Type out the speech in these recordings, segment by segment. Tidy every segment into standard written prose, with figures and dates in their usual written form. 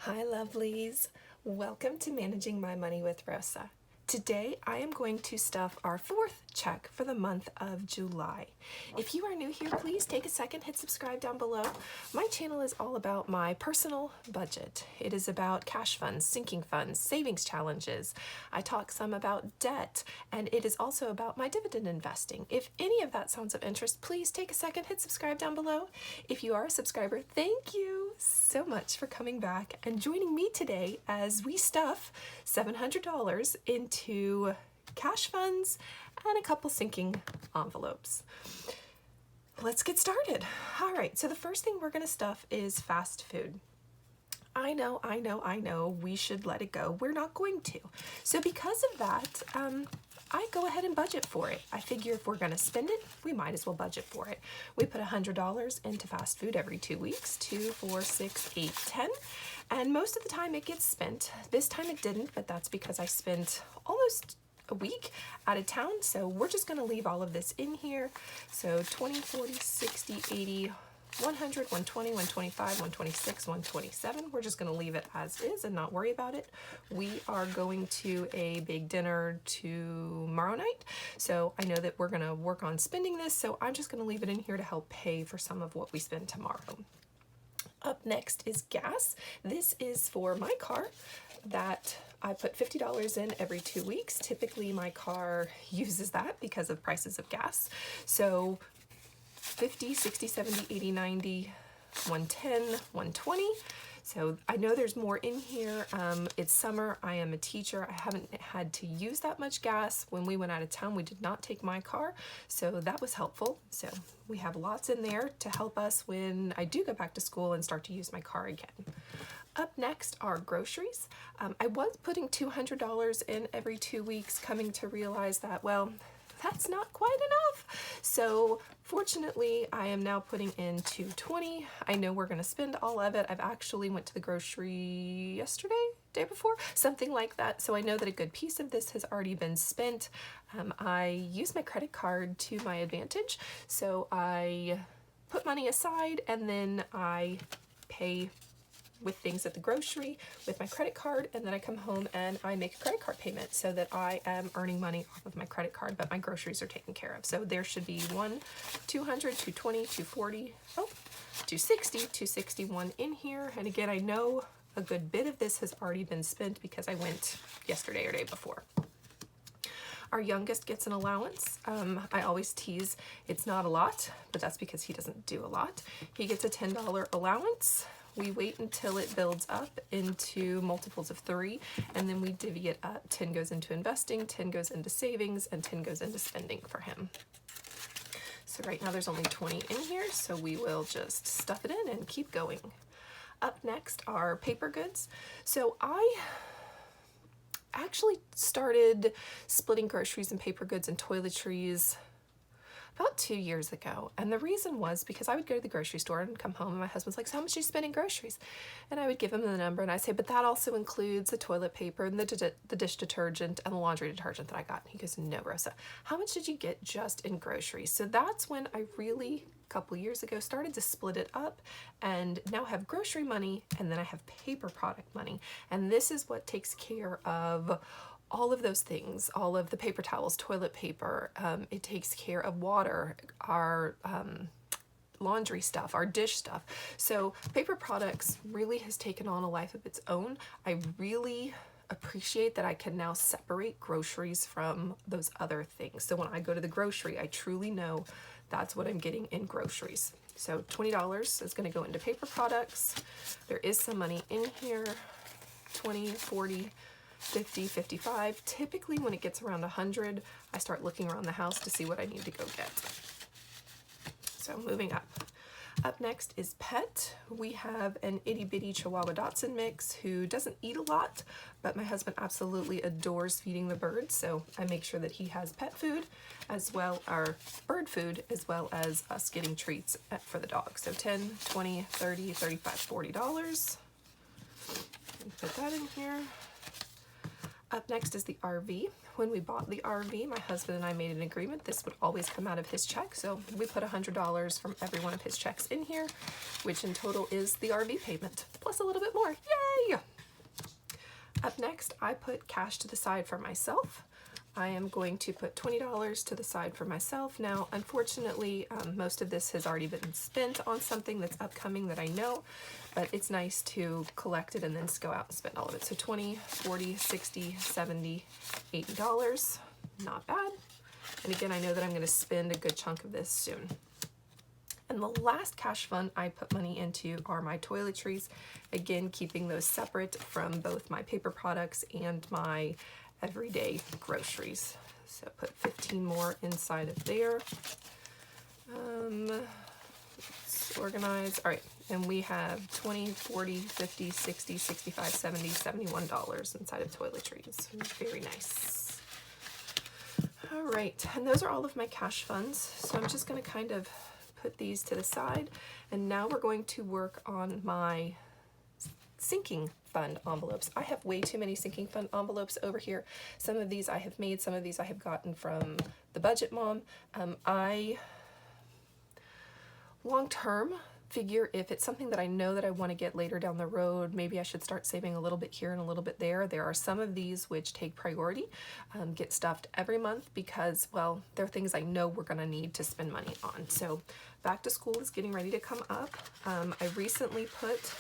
Hi lovelies, welcome to Managing My Money with Rosa. Today I am going to stuff our fourth check for the month of July. If you are new here, please take a second, hit subscribe down below. My channel is all about my personal budget. It is about cash funds, sinking funds, savings challenges. I talk some about debt, and it is also about my dividend investing. If any of that sounds of interest, please take a second, hit subscribe down below. If you are a subscriber, thank you so much for coming back and joining me today as we stuff $700 into cash funds and a couple sinking envelopes. Let's get started. All right, so the first thing we're going to stuff is fast food. I know, we should let it go. We're not going to. So because of that, I go ahead and budget for it. I figure if we're going to spend it, we might as well budget for it. We put $100 into fast food every 2 weeks, 2, 4, 6, 8, 10. And most of the time it gets spent. This time it didn't, but that's because I spent almost a week out of town. So we're just going to leave all of this in here. So 20, 40, 60, 80, 100, 120, 125, 126, 127. We're just going to leave it as is and not worry about it. We are going to a big dinner tomorrow night, so I know that we're going to work on spending this, so I'm just going to leave it in here to help pay for some of what we spend tomorrow. Up next is gas. This is for my car that I put $50 in every 2 weeks. Typically my car uses that because of prices of gas. So 50, 60, 70, 80, 90, 110, 120. So I know there's more in here. It's summer. I am a teacher. I haven't had to use that much gas. When we went out of town, we did not take my car, so that was helpful. So we have lots in there to help us when I do go back to school and start to use my car again. Up next are groceries. I was putting $200 in every 2 weeks, coming to realize that, well, that's not quite enough. So fortunately, I am now putting in $220. I know we're gonna spend all of it. I've actually went to the grocery yesterday, day before, something like that. So I know that a good piece of this has already been spent. I use my credit card to my advantage. So I put money aside and then I pay with things at the grocery with my credit card, and then I come home and I make a credit card payment so that I am earning money off of my credit card, but my groceries are taken care of. So there should be 200, 220, 240, 260, 261 in here. And again, I know a good bit of this has already been spent because I went yesterday or day before. Our youngest gets an allowance. I always tease it's not a lot, but that's because he doesn't do a lot. He gets a $10 allowance. We wait until it builds up into multiples of 3, and then we divvy it up. 10 goes into investing, 10 goes into savings, and 10 goes into spending for him. So right now there's only 20 in here, so we will just stuff it in and keep going. Up next are paper goods. So I actually started splitting groceries and paper goods and toiletries about 2 years ago. And the reason was because I would go to the grocery store and come home and my husband's like, so how much do you spend in groceries? And I would give him the number and I'd say, but that also includes the toilet paper and the dish detergent and the laundry detergent that I got. And he goes, no, Rosa, how much did you get just in groceries? So that's when I really, a couple years ago, started to split it up and now have grocery money and then I have paper product money. And this is what takes care of all of those things, all of the paper towels, toilet paper, it takes care of water, our laundry stuff, our dish stuff. So paper products really has taken on a life of its own. I really appreciate that I can now separate groceries from those other things. So when I go to the grocery, I truly know that's what I'm getting in groceries. So $20 is gonna go into paper products. There is some money in here, 20, 40, 50, 55. Typically when it gets around 100, I start looking around the house to see what I need to go get. So moving up. Up next is pet. We have an itty bitty Chihuahua Dachshund mix who doesn't eat a lot, but my husband absolutely adores feeding the birds. So I make sure that he has pet food as well, our bird food, as well as us getting treats for the dog. So 10, 20, 30, 35, $40. Put that in here. Up next is the RV. When we bought the RV, my husband and I made an agreement this would always come out of his check, so we put $100 from every one of his checks in here, which in total is the RV payment, plus a little bit more. Yay! Yay! Up next, I put cash to the side for myself. I am going to put $20 to the side for myself. Now, unfortunately, most of this has already been spent on something that's upcoming that I know, but it's nice to collect it and then just go out and spend all of it. So $20, $40, $60, $70, $80, not bad. And again, I know that I'm going to spend a good chunk of this soon. And the last cash fund I put money into are my toiletries. Again, keeping those separate from both my paper products and my everyday groceries. So put 15 more inside of there. Let's organize. All right, and we have 20, 40, 50, 60, 65, 70, $71 inside of toiletries. Very nice. All right, and those are all of my cash funds. So I'm just going to kind of put these to the side, and now we're going to work on my sinking fund envelopes. I have way too many sinking fund envelopes over here. Some of these I have made, some of these I have gotten from the Budget Mom. I long term figure if it's something that I know that I want to get later down the road, maybe I should start saving a little bit here and a little bit there. There are some of these which take priority, get stuffed every month because, well, they're things I know we're going to need to spend money on. So back to school is getting ready to come up. I recently put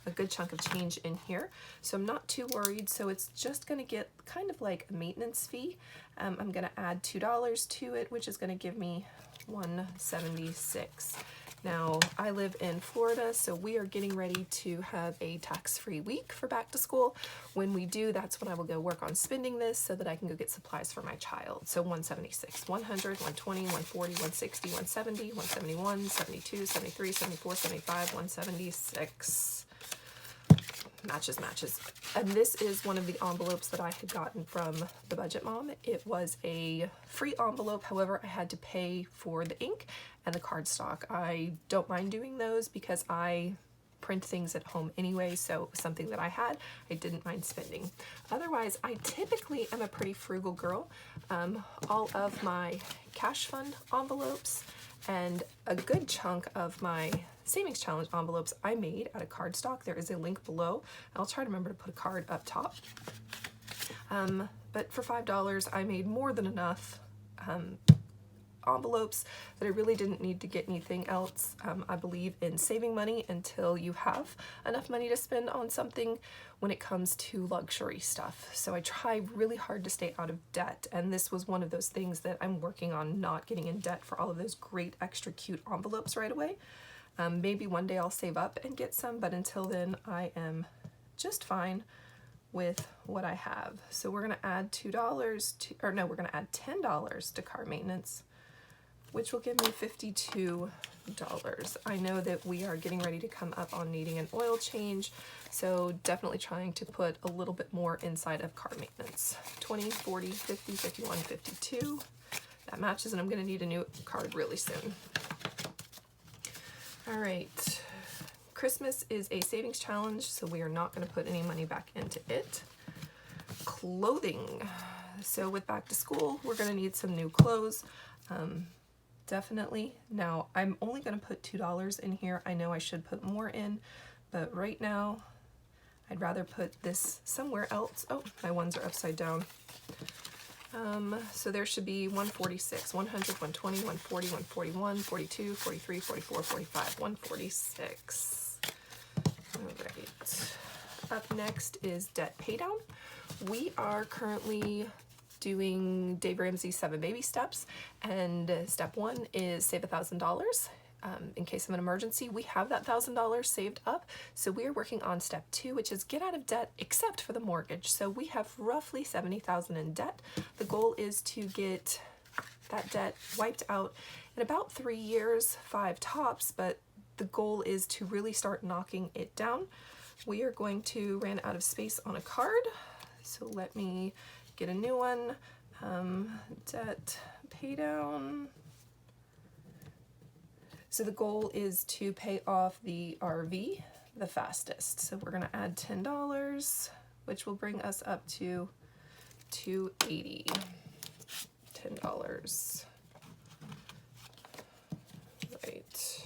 a good chunk of change in here, so I'm not too worried. So it's just going to get kind of like a maintenance fee. I'm going to add $2 to it, which is going to give me $176. Now, I live in Florida, so we are getting ready to have a tax-free week for back to school. When we do, that's when I will go work on spending this so that I can go get supplies for my child. So 176, 100, 120, 140, 160, 170, 171, 72, 73, 74, 75, 176. Matches. And this is one of the envelopes that I had gotten from the Budget Mom. It was a free envelope, however, I had to pay for the ink and the cardstock. I don't mind doing those because I print things at home anyway, so it was something that I had. I didn't mind spending. Otherwise, I typically am a pretty frugal girl. All of my cash fund envelopes and a good chunk of my savings challenge envelopes I made out of cardstock. There is a link below. I'll try to remember to put a card up top. But for $5, I made more than enough envelopes that I really didn't need to get anything else. I believe in saving money until you have enough money to spend on something when it comes to luxury stuff. So I try really hard to stay out of debt, and this was one of those things that I'm working on, not getting in debt for all of those great extra cute envelopes right away. Maybe one day I'll save up and get some, but until then I am just fine with what I have. So we're gonna add $2 to, or no, we're gonna add $10 to car maintenance, which will give me $52. I know that we are getting ready to come up on needing an oil change, so definitely trying to put a little bit more inside of car maintenance. 20, 40, 50, 51, 52. That matches, and I'm gonna need a new card really soon. All right, Christmas is a savings challenge, so we are not going to put any money back into it. Clothing. So with back to school, we're going to need some new clothes. Definitely. Now, I'm only going to put $2 in here. I know I should put more in, but right now, I'd rather put this somewhere else. Oh, my ones are upside down. So there should be 146, 100, 120, 140, 141, 42, 43, 44, 45, 146. All right. Up next is debt pay down. We are currently doing Dave Ramsey's 7 baby steps, and step 1 is save $1,000. In case of an emergency. We have that $1,000 saved up, so we are working on step 2, which is get out of debt except for the mortgage. So we have roughly $70,000 in debt. The goal is to get that debt wiped out in about 3 years, 5 tops, but the goal is to really start knocking it down. We are going to run out of space on a card, so let me get a new one. Debt pay down. So the goal is to pay off the RV the fastest. So we're gonna add $10, which will bring us up to $280. $10. Right.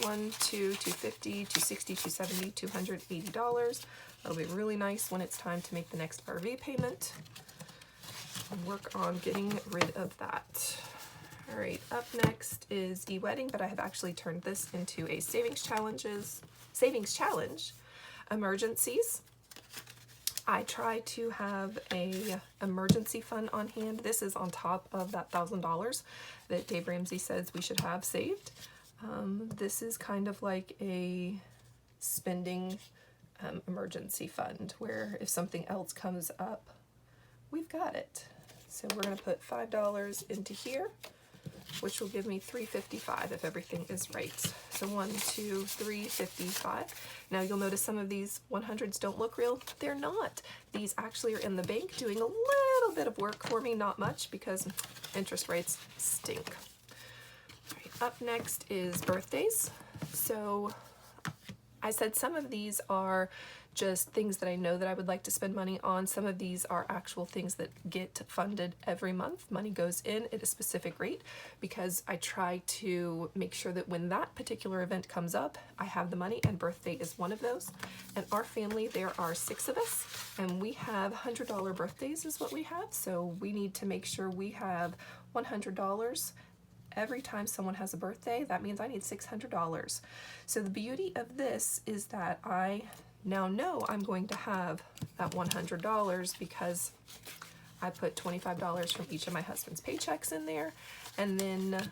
1, 2, 250, 260, 270, $280. That'll be really nice when it's time to make the next RV payment. And work on getting rid of that. All right, up next is e-wedding, but I have actually turned this into a savings challenge. Emergencies. I try to have a emergency fund on hand. This is on top of that $1,000 that Dave Ramsey says we should have saved. This is kind of like a spending emergency fund where if something else comes up, we've got it. So we're going to put $5 into here, which will give me $355 if everything is right. So 1, 2, $355. Now you'll notice some of these 100s don't look real. They're not. These actually are in the bank doing a little bit of work for me, not much because interest rates stink. All right, up next is birthdays. So I said some of these are just things that I know that I would like to spend money on. Some of these are actual things that get funded every month. Money goes in at a specific rate because I try to make sure that when that particular event comes up, I have the money, and birthday is one of those. And our family, there are 6 of us, and we have $100 birthdays is what we have. So we need to make sure we have $100 every time someone has a birthday. That means I need $600. So the beauty of this is that I now know I'm going to have that $100 because I put $25 from each of my husband's paychecks in there, and then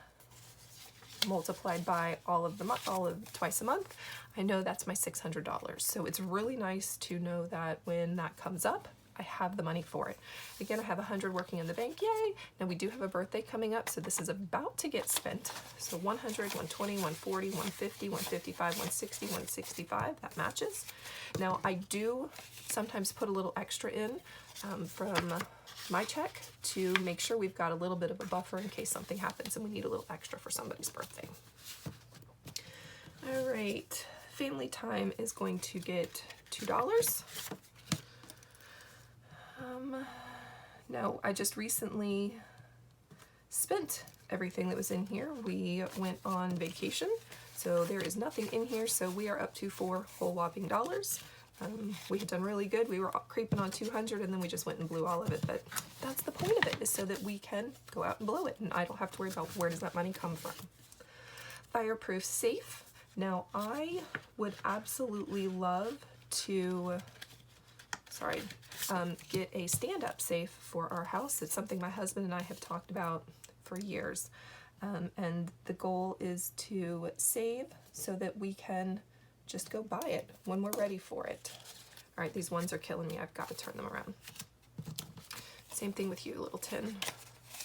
multiplied by all of twice a month, I know that's my $600. So it's really nice to know that when that comes up, I have the money for it. Again, I have 100 working in the bank, yay! Now we do have a birthday coming up, so this is about to get spent. So 100, 120, 140, 150, 155, 160, 165, that matches. Now I do sometimes put a little extra in from my check to make sure we've got a little bit of a buffer in case something happens and we need a little extra for somebody's birthday. All right, family time is going to get $2. No, I just recently spent everything that was in here. We went on vacation, so there is nothing in here, so we are up to $4 whole whopping dollars. We had done really good. We were creeping on 200, and then we just went and blew all of it, but that's the point of it, is so that we can go out and blow it, and I don't have to worry about where does that money come from. Fireproof safe. Now, I would absolutely love to get a stand-up safe for our house. It's something my husband and I have talked about for years. And the goal is to save so that we can just go buy it when we're ready for it. All right, these ones are killing me. I've got to turn them around. Same thing with you, little tin.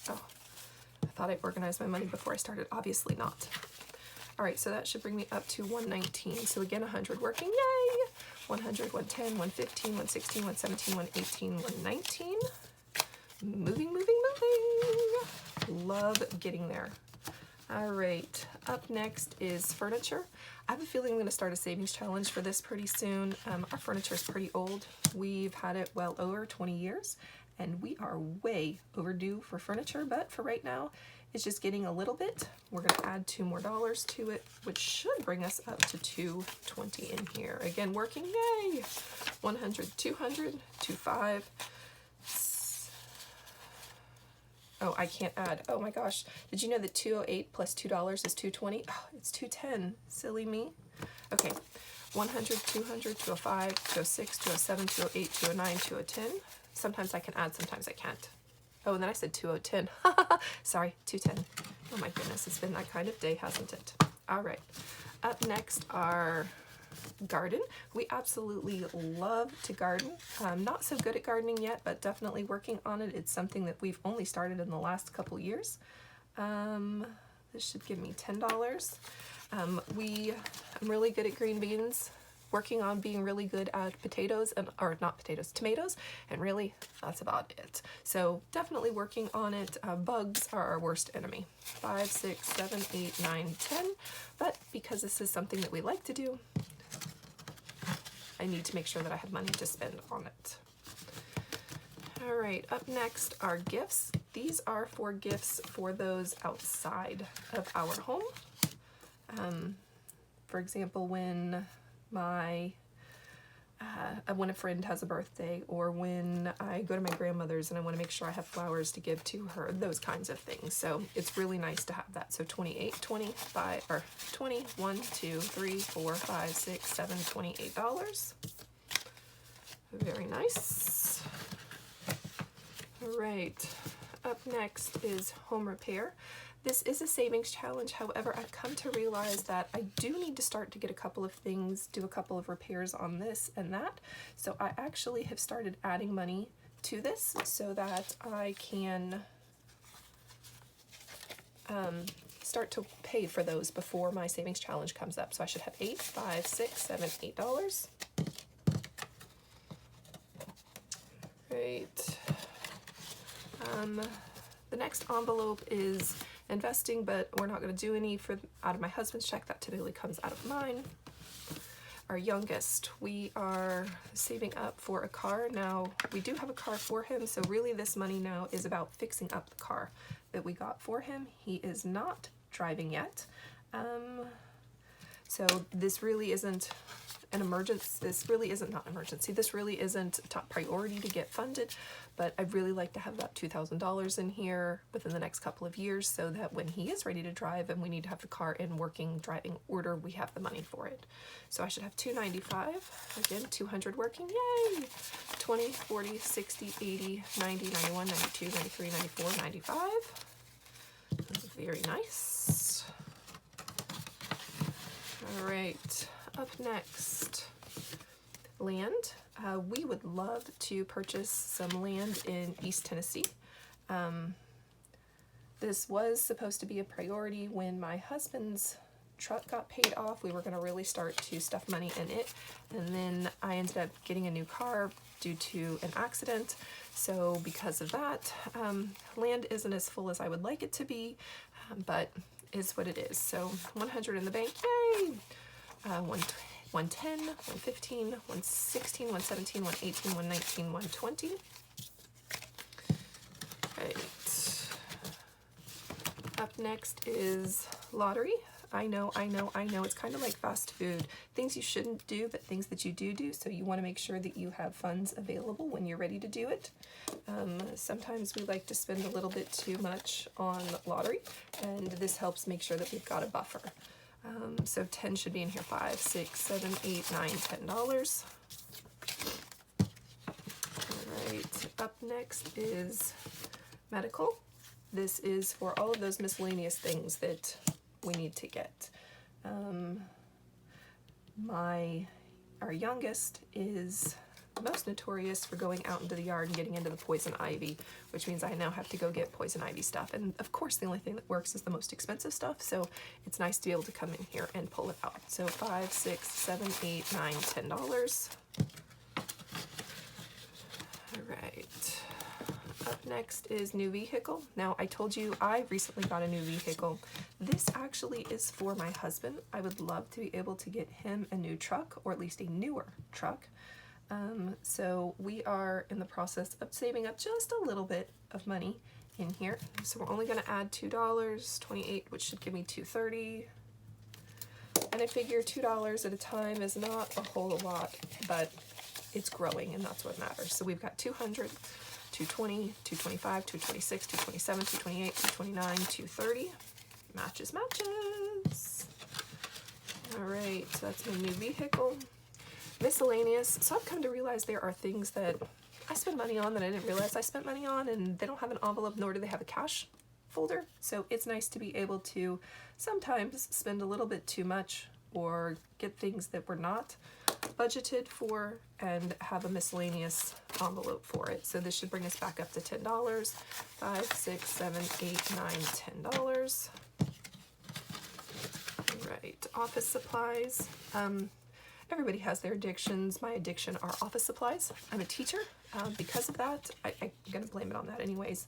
Oh, I thought I organized my money before I started. Obviously not. All right, so that should bring me up to 119. So again, 100 working, yay! 100, 110, 115, 116, 117, 118, 119. Moving, moving, moving. Love getting there. All right, up next is furniture. I have a feeling I'm going to start a savings challenge for this pretty soon. Our furniture is pretty old. We've had it well over 20 years, and we are way overdue for furniture, but for right now, it's just getting a little bit. We're going to add $2 more to it, which should bring us up to 220 in here. Again, working, yay! 100, 200, 25. Oh, I can't add. Oh my gosh. Did you know that 208 plus $2 is 220? Oh, it's 210. Silly me. Okay. 100, 200, 205, 206, 207, 208, 209, 210. Sometimes I can add, sometimes I can't. Oh, and then I said 2010. Sorry, 210. Oh my goodness, it's been that kind of day, hasn't it? All right. Up next are garden. We absolutely love to garden. Not so good at gardening yet, but definitely working on it. It's something that we've only started in the last couple years. This should give me $10. I'm really good at green beans. Working on being really good at potatoes, tomatoes, and really that's about it. So definitely working on it. Bugs are our worst enemy. 5, 6, 7, 8, 9, 10. But because this is something that we like to do, I need to make sure that I have money to spend on it. All right, up next are gifts. These are for gifts for those outside of our home. For example, when when a friend has a birthday, or when I go to my grandmother's and I want to make sure I have flowers to give to her, those kinds of things. So it's really nice to have that. So 28, 25, or 20, 1, 2, 3, 4, 5, 6, 7, $28. Very nice. All right, up next is home repair. This is a savings challenge. However, I've come to realize that I do need to start to get a couple of things, do a couple of repairs on this and that. So I actually have started adding money to this so that I can start to pay for those before my savings challenge comes up. So I should have $8, $5, $6, $7, $8. Right. The next envelope is investing, but we're not going to do any out of my husband's check. That typically comes out of mine. Our youngest, we are saving up for a car. Now, we do have a car for him, so really this money now is about fixing up the car that we got for him. He is not driving yet. So this really isn't an emergency. This really isn't a top priority to get funded, but I'd really like to have about $2,000 in here within the next couple of years so that when he is ready to drive and we need to have the car in working driving order, we have the money for it. So I should have $295, again, 200 working, yay! 20, 40, 60, 80, 90, 91, 92, 93, 94, 95. Very nice. All right. Up next, land. We would love to purchase some land in East Tennessee. This was supposed to be a priority when my husband's truck got paid off. We were going to really start to stuff money in it, and then I ended up getting a new car due to an accident. So because of that, land isn't as full as I would like it to be, but is what it is. So 100 in the bank, yay! 110, 115, 116, 117, 118, 119, 120. Right. Up next is lottery. I know, it's kind of like fast food. Things you shouldn't do, but things that you do, so you want to make sure that you have funds available when you're ready to do it. Sometimes we like to spend a little bit too much on lottery, and this helps make sure that we've got a buffer. So 10 should be in here, 5, 6, 7, 8, 9, $10. All right, up next is medical. This is for all of those miscellaneous things that we need to get. Our youngest is most notorious for going out into the yard and getting into the poison ivy, which means I now have to go get poison ivy stuff. And of course, the only thing that works is the most expensive stuff, so it's nice to be able to come in here and pull it out. So 5, 6, 7, 8, 9, $10. All right. Up next is new vehicle. Now, I told you I recently got a new vehicle. This actually is for my husband. I would love to be able to get him a new truck, or at least a newer truck. So we are in the process of saving up just a little bit of money in here. So we're only going to add $2, 28, which should give me $230. And I figure $2 at a time is not a whole lot, but it's growing, and that's what matters. So we've got 200, 220, 225, 226, 227, 228, 229, 230. Matches. All right, so that's my new vehicle. Miscellaneous. So I've come to realize there are things that I spend money on that I didn't realize I spent money on, and they don't have an envelope, nor do they have a cash folder. So it's nice to be able to sometimes spend a little bit too much or get things that were not budgeted for and have a miscellaneous envelope for it. So this should bring us back up to $10. 5, 6, 7, 8, 9, $10. Right, office supplies. Everybody has their addictions. My addiction are office supplies. I'm a teacher. Because of that, I'm going to blame it on that anyways.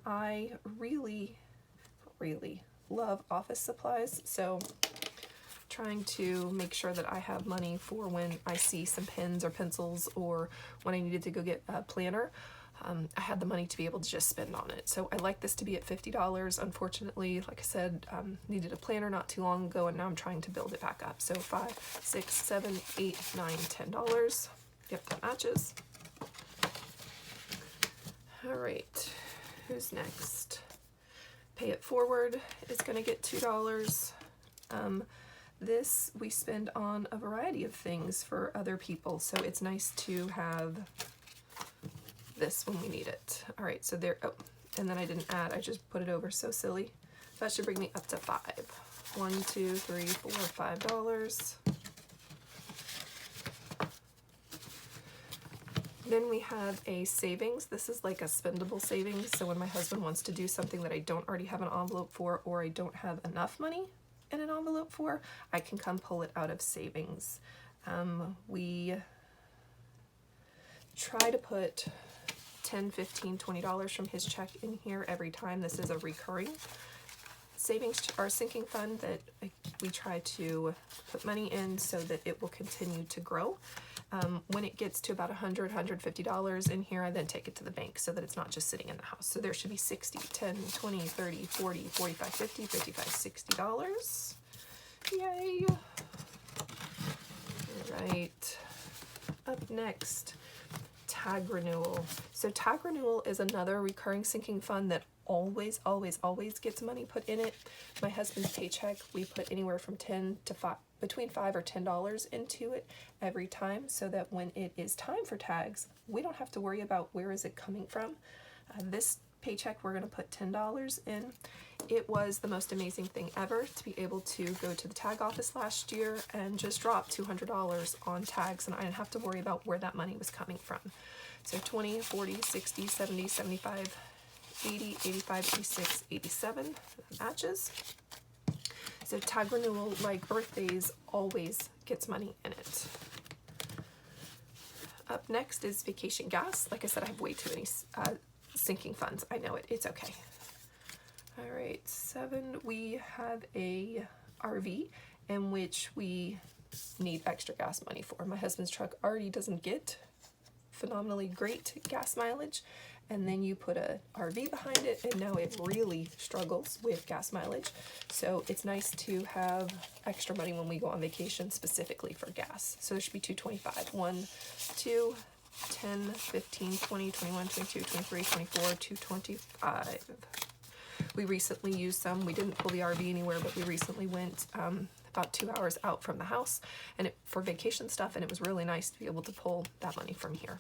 I really love office supplies. So trying to make sure that I have money for when I see some pens or pencils, or when I needed to go get a planner. I had the money to be able to just spend on it. So I like this to be at $50. Unfortunately, like I said, needed a planner not too long ago, and now I'm trying to build it back up. So $5, $6, $7, $8, $9, $10. Yep, that matches. All right, who's next? Pay It Forward is going to get $2. This we spend on a variety of things for other people, so it's nice to have this when we need it. All right, so there, oh, and then I didn't add, I just put it over, so silly. That should bring me up to $5. $1, $2, $3, $4, $5. Then we have a savings. This is like a spendable savings. So when my husband wants to do something that I don't already have an envelope for, or I don't have enough money in an envelope for, I can come pull it out of savings. We try to put $10, $15, $20 from his check in here every time. This is a recurring savings or sinking fund that we try to put money in so that it will continue to grow. When it gets to about $100, $150 in here, I then take it to the bank so that it's not just sitting in the house. So there should be 60, 10, 20, 30, 40, 45, 50, 55, $60. Yay! All right. Up next, tag renewal. So tag renewal is another recurring sinking fund that always gets money put in it. My husband's paycheck, we put anywhere from between $5 or $10 into it every time, so that when it is time for tags, we don't have to worry about where is it coming from. This paycheck, we're going to put $10 in. It was the most amazing thing ever to be able to go to the tag office last year and just drop $200 on tags, and I didn't have to worry about where that money was coming from. So 20, 40, 60, 70, 75, 80, 85, 86, 87 matches. So tag renewal, like birthdays, always gets money in it. Up next is vacation gas. Like I said, I have way too many sinking funds. I know it. It's okay. All right, 7, we have a RV in which we need extra gas money for. My husband's truck already doesn't get phenomenally great gas mileage, and then you put a RV behind it, and now it really struggles with gas mileage. So it's nice to have extra money when we go on vacation specifically for gas. So there should be $225. 1, 2, 10, 15, 20, 21, 22, 23, 24, 225. We recently used some. We didn't pull the RV anywhere, but we recently went about 2 hours out from the house and for vacation stuff, and it was really nice to be able to pull that money from here.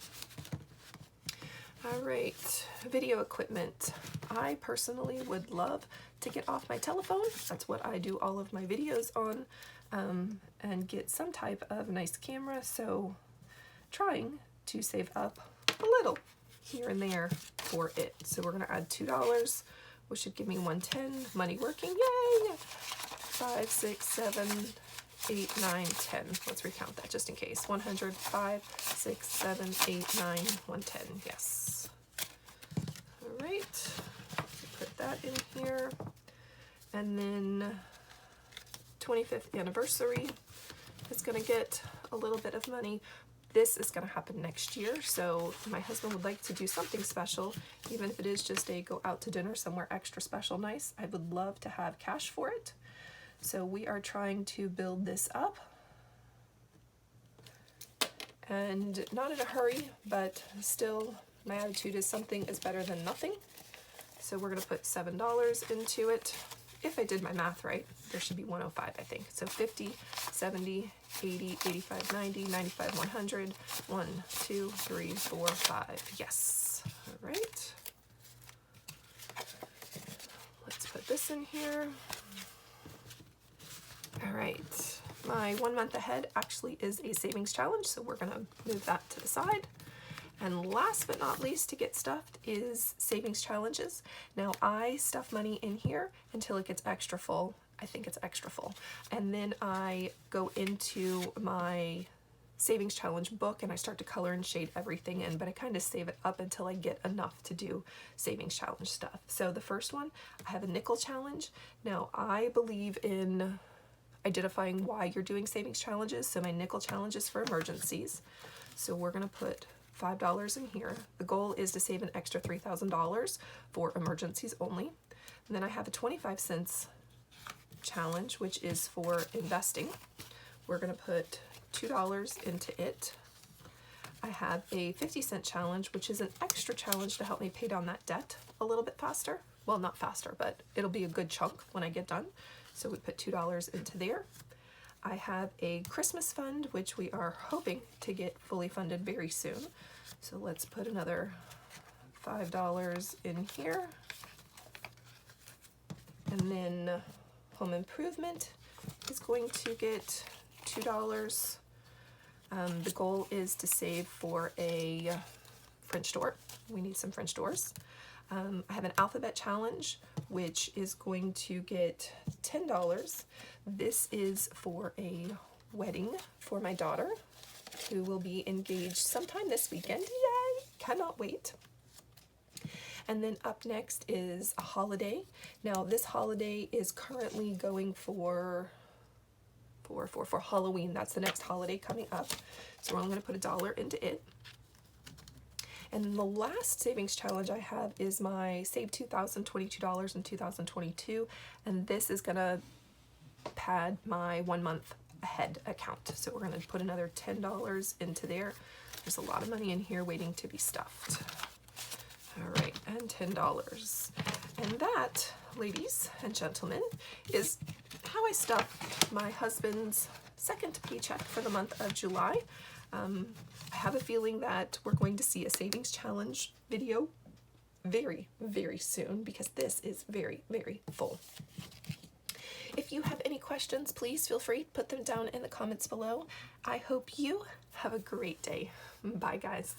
All right, video equipment. I personally would love to get off my telephone. That's what I do all of my videos on, and get some type of nice camera. So trying to save up a little here and there for it. So we're gonna add $2, which should give me $110. Money working, yay! 5, 6, 7, 8, 9, 10. Let's recount that just in case. 100, 5, 6, 7, 8, 9, 110. Yes. All right. Put that in here. And then 25th anniversary is going to get a little bit of money. This is going to happen next year, so my husband would like to do something special, even if it is just a go out to dinner somewhere extra special nice. I would love to have cash for it. So we are trying to build this up, and not in a hurry, but still my attitude is something is better than nothing. So we're going to put $7 into it. If I did my math right, there should be 105, I think. So 50, 70, 80, 85, 90, 95, 100, 1, 2, 3, 4, 5. Yes. All right. Let's put this in here. All right. My 1 month ahead actually is a savings challenge, so we're going to move that to the side. And last but not least to get stuffed is savings challenges. Now I stuff money in here until it gets extra full. I think it's extra full. And then I go into my savings challenge book and I start to color and shade everything in, but I kind of save it up until I get enough to do savings challenge stuff. So the first one, I have a nickel challenge. Now I believe in identifying why you're doing savings challenges. So my nickel challenge is for emergencies. So we're gonna put $5 in here. The goal is to save an extra $3,000 for emergencies only. And then I have a 25 cents challenge, which is for investing. We're going to put $2 into it. I have a 50-cent challenge, which is an extra challenge to help me pay down that debt a little bit faster. Well, not faster, but it'll be a good chunk when I get done. So we put $2 into there. I have a Christmas fund, which we are hoping to get fully funded very soon. So let's put another $5 in here. And then home improvement is going to get $2. The goal is to save for a French door. We need some French doors. I have an alphabet challenge, which is going to get $10. This is for a wedding for my daughter, who will be engaged sometime this weekend. Yay! Cannot wait. And then up next is a holiday. Now this holiday is currently going for Halloween. That's the next holiday coming up. So we're only going to put $1 into it. And then the last savings challenge I have is my Save $2,022 in 2022. And this is going to pad my 1 month ahead account. So we're going to put another $10 into there. There's a lot of money in here waiting to be stuffed. All right, and $10. And that, ladies and gentlemen, is how I stuff my husband's second paycheck for the month of July. I have a feeling that we're going to see a savings challenge video very, very soon because this is very, very full. If you have any questions, please feel free to put them down in the comments below. I hope you have a great day. Bye, guys.